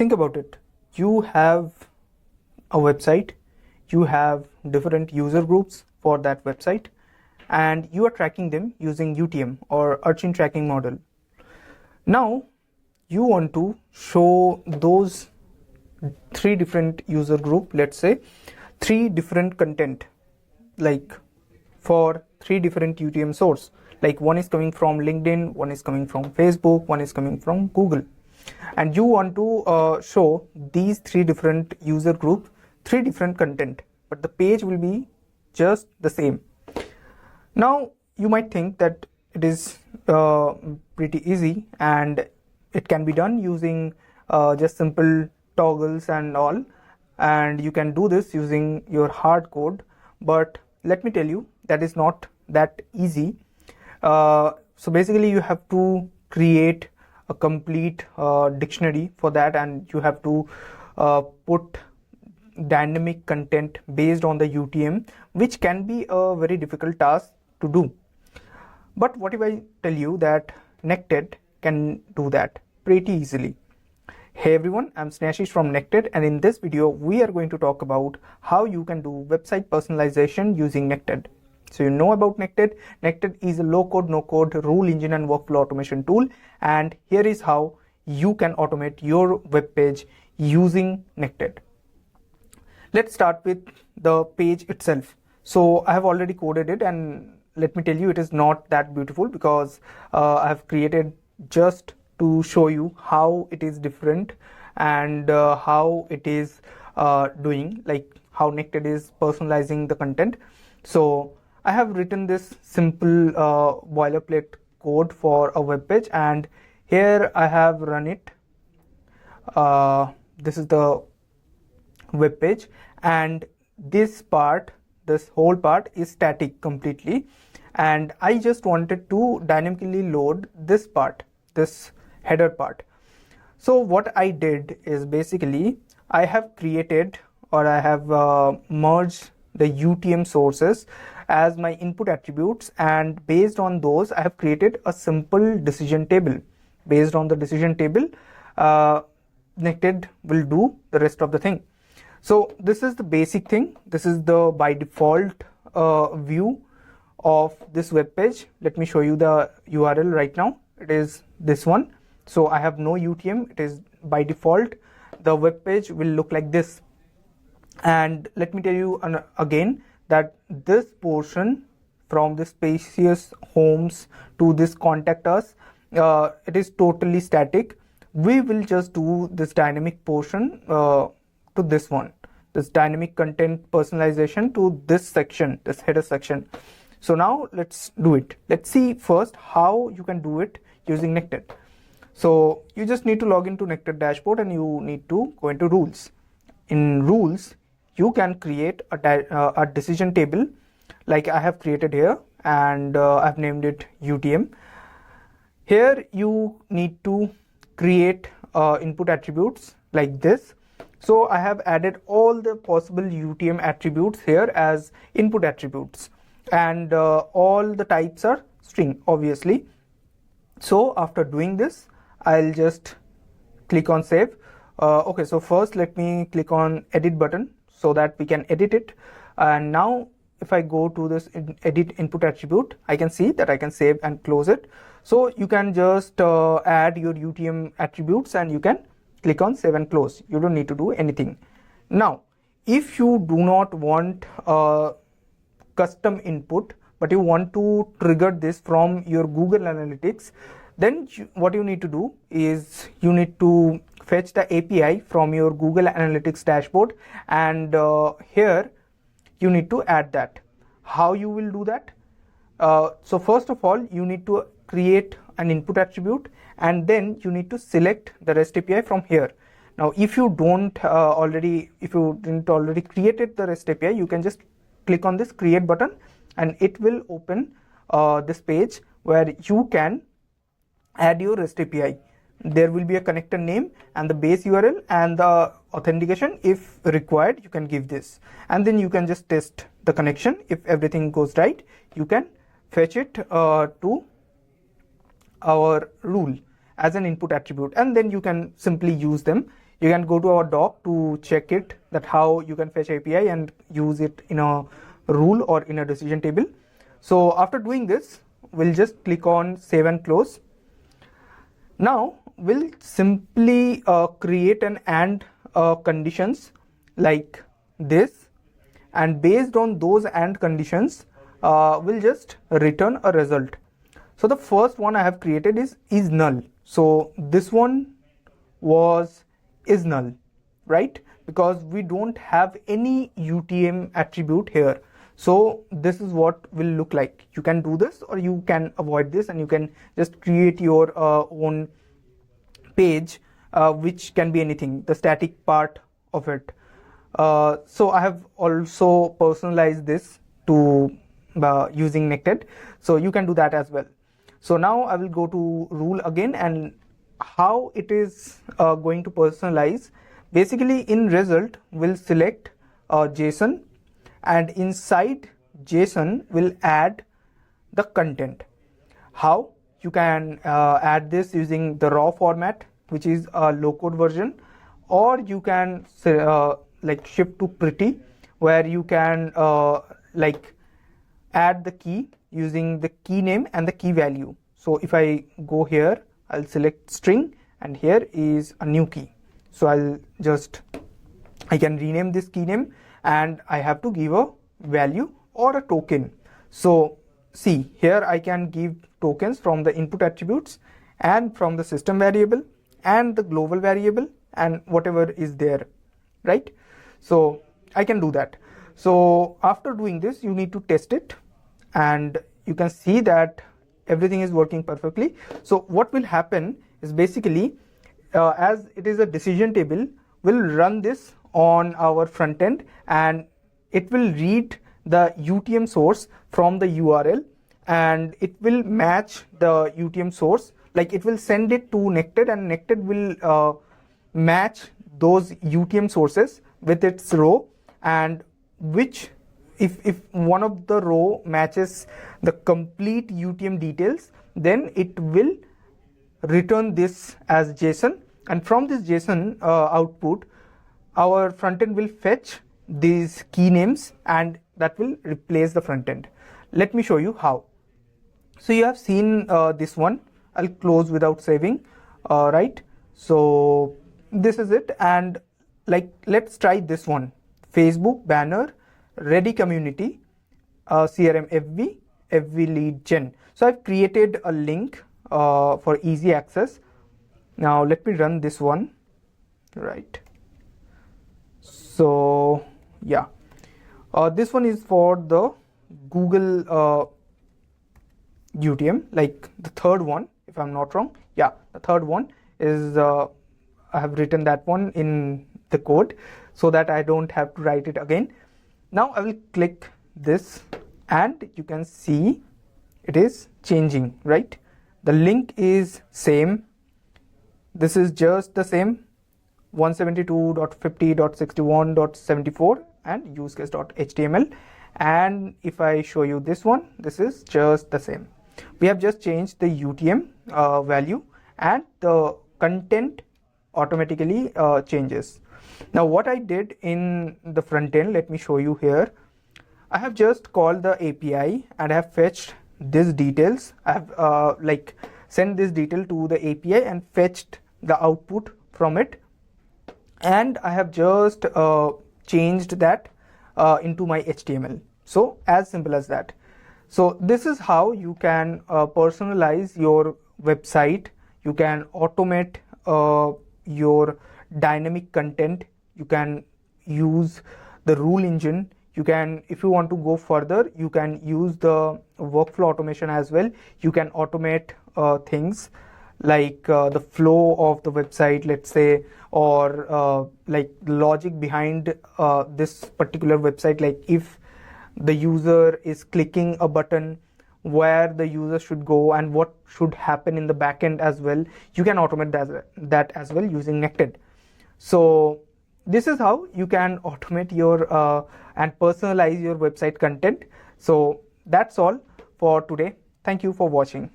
Think about it. You have a website, you have different user groups for that website, and you are tracking them using UTM or urchin tracking model. Now you want to show those three different user group, let's say three different content, like for three different UTM source, like one is coming from LinkedIn, one is coming from Facebook, one is coming from Google, and you want to show these three different user group three different content, but the page will be just the same. Now you might think that it is pretty easy and it can be done using just simple toggles and all, and you can do this using your hard code, but let me tell you that is not that easy. So basically you have to create a complete dictionary for that, and you have to put dynamic content based on the UTM, which can be a very difficult task to do. But what if I tell you that Nected can do that pretty easily? Hey everyone, I'm Snashish from Nected, and in this video we are going to talk about how you can do website personalization using Nected. So you know about Nected. Nected is a low-code, no-code rule engine and workflow automation tool, and here is how you can automate your web page using Nected. Let's start with the page itself. So I have already coded it, and let me tell you, it is not that beautiful because I have created just to show you how it is different and how it is doing, like how Nected is personalizing the content. So I have written this simple boilerplate code for a web page, and here I have run it. This is the web page, and this whole part is static completely, and I just wanted to dynamically load this part, this header part. So what I did is basically I have created, or I have merged the UTM sources as my input attributes, and based on those I have created a simple decision table. Based on the decision table, Nected will do the rest of the thing. So this is the basic thing. This is the by default view of this web page. Let me show you the URL right now. It is this one. So I have no UTM. It is by default. The web page will look like this. And let me tell you again that this portion from this spacious homes to this contact us, it is totally static. We will just do this dynamic portion to this one, this dynamic content personalization to this section, this header section. So now let's do it. Let's see first how you can do it using Nected. So you just need to log into Nected dashboard, and you need to go into rules. In rules, you can create a decision table like I have created here, and I've named it UTM. Here you need to create input attributes like this. So I have added all the possible UTM attributes here as input attributes, and all the types are string, obviously. So after doing this, I'll just click on save. Okay, so first let me click on edit button so that we can edit it. And now if I go to this edit input attribute, I can see that I can save and close it. So you can just add your UTM attributes and you can click on save and close. You don't need to do anything. Now, if you do not want custom input, but you want to trigger this from your Google Analytics, then what you need to do is you need to fetch the API from your Google Analytics dashboard, and here you need to add that. How you will do that? So first of all, you need to create an input attribute, and then you need to select the REST API from here. Now, if you didn't already created the REST API, you can just click on this create button, and it will open this page where you can add your REST API. There will be a connector name and the base URL and the authentication. If required, you can give this, and then you can just test the connection. If everything goes right, you can fetch it to our rule as an input attribute, and then you can simply use them You can go to our doc to check it, that how you can fetch API and use it in a rule or in a decision table. So after doing this, we'll just click on save and close. Now we'll simply create an AND conditions like this, and based on those AND conditions, we'll just return a result. So the first one I have created is null. So this one is null, right? Because we don't have any UTM attribute here. So this is what will look like. You can do this, or you can avoid this, and you can just create your own page, which can be anything, the static part of it. So I have also personalized this to using Nected, so you can do that as well. So now I will go to rule again, and how it is going to personalize. Basically, in result we'll select JSON, and inside JSON we'll add the content. How you can add this using the raw format, which is a low code version, or you can like shift to pretty, where you can like add the key using the key name and the key value. So if I go here, I'll select string, and here is a new key. So I can rename this key name, and I have to give a value or a token. So see, here I can give tokens from the input attributes and from the system variable and the global variable and whatever is there, right? So I can do that. So after doing this, you need to test it, and you can see that everything is working perfectly. So what will happen is, basically as it is a decision table, we'll run this on our front end, and it will read the UTM source from the URL, and it will match the UTM source, like it will send it to Nected, and Nected will match those UTM sources with its row, and which if one of the row matches the complete UTM details, then it will return this as JSON, and from this JSON output, our front end will fetch these key names, and that will replace the front end. Let me show you how. So you have seen this one. I'll close without saving, right? So this is it, and like let's try this one: Facebook banner, ready community, CRM FV lead gen. So I've created a link for easy access. Now let me run this one, right? So yeah, this one is for the Google UTM, like the third one, if I'm not wrong. Yeah, the third one is I have written that one in the code so that I don't have to write it again. Now I will click this, and you can see it is changing, right? The link is same. This is just the same, 172.50.61.74 and usecase.html. And if I show you this one, this is just the same. We have just changed the UTM value, and the content automatically changes. Now what I did in the front end, let me show you here. I have just called the API, and I have fetched these details. I have like sent this detail to the API and fetched the output from it, and I have just changed that into my HTML. So as simple as that. So this is how you can personalize your website. You can automate your dynamic content. You can use the rule engine. You can, if you want to go further, you can use the workflow automation as well. You can automate things like the flow of the website, let's say, or like logic behind this particular website, like if the user is clicking a button, where the user should go and what should happen in the backend as well. You can automate that as well using Nected. So this is how you can automate your and personalize your website content. So that's all for today. Thank you for watching.